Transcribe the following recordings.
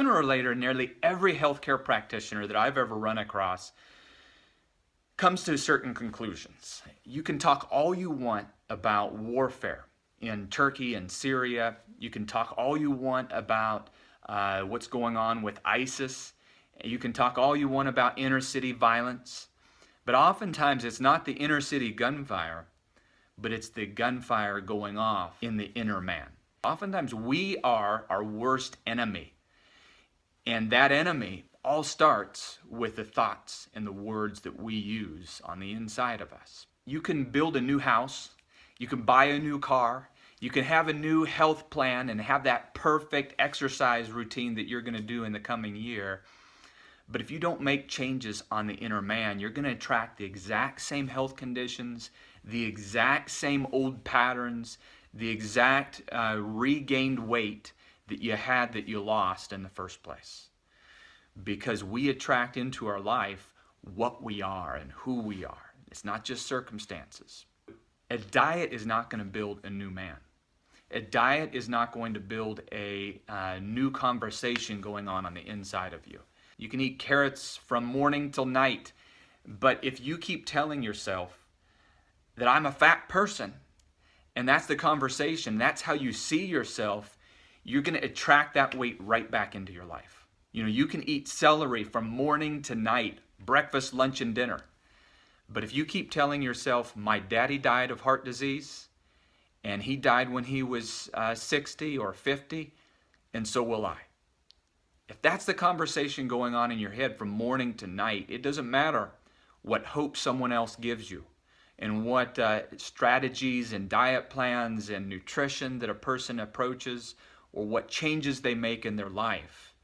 sooner or later, nearly every healthcare practitioner that I've ever run across comes to certain conclusions. You can talk all you want about warfare in Turkey and Syria. You can talk all you want about what's going on with ISIS. You can talk all you want about inner city violence. But oftentimes it's not the inner city gunfire, but it's the gunfire going off in the inner man. Oftentimes we are our worst enemy. And that enemy all starts with the thoughts and the words that we use on the inside of us. You can build a new house, you can buy a new car, you can have a new health plan and have that perfect exercise routine that you're going to do in the coming year. But if you don't make changes on the inner man, you're going to attract the exact same health conditions, the exact same old patterns, the exact regained weight that you had that you lost in the first place. Because we attract into our life what we are and who we are. It's not just circumstances. A diet is not going to build a new man. A diet is not going to build a new conversation going on the inside of you. You can eat carrots from morning till night, but if you keep telling yourself that I'm a fat person, and that's the conversation, that's how you see yourself, you're going to attract that weight right back into your life. You know, you can eat celery from morning to night, breakfast, lunch, and dinner. But if you keep telling yourself, my daddy died of heart disease, and he died when he was 60 or 50, and so will I. If that's the conversation going on in your head from morning to night, it doesn't matter what hope someone else gives you and what strategies and diet plans and nutrition that a person approaches or what changes they make in their life.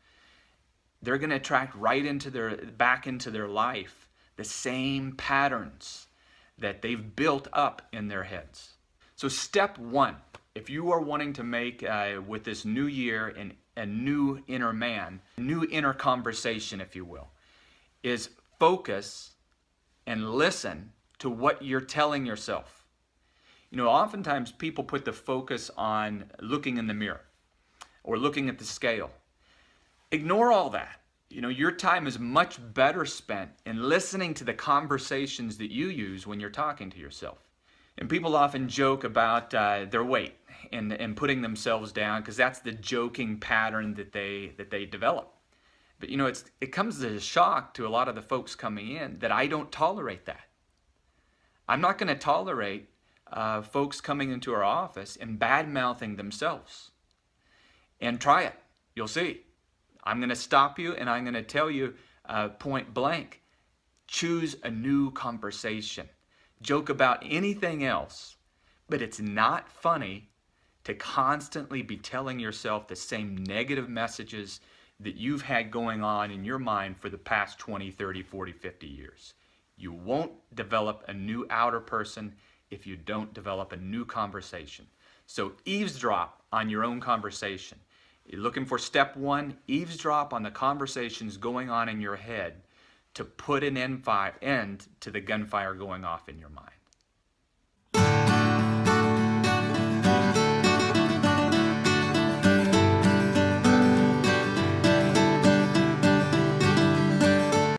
They're going to attract right into back into their life the same patterns that they've built up in their heads. So step one, if you are wanting to make with this new year a new inner man, a new inner conversation, if you will, is focus and listen to what you're telling yourself. You know, oftentimes people put the focus on looking in the mirror or looking at the scale. Ignore all that. You know, your time is much better spent in listening to the conversations that you use when you're talking to yourself. And people often joke about their weight and putting themselves down because that's the joking pattern that they develop. But you know, it comes as a shock to a lot of the folks coming in that I don't tolerate that. I'm not going to tolerate folks coming into our office and bad-mouthing themselves. And try it. You'll see. I'm going to stop you and I'm going to tell you point blank, choose a new conversation. Joke about anything else, but it's not funny to constantly be telling yourself the same negative messages that you've had going on in your mind for the past 20, 30, 40, 50 years. You won't develop a new outer person if you don't develop a new conversation. So eavesdrop on your own conversation. You're looking for step one, eavesdrop on the conversations going on in your head to put an end to the gunfire going off in your mind.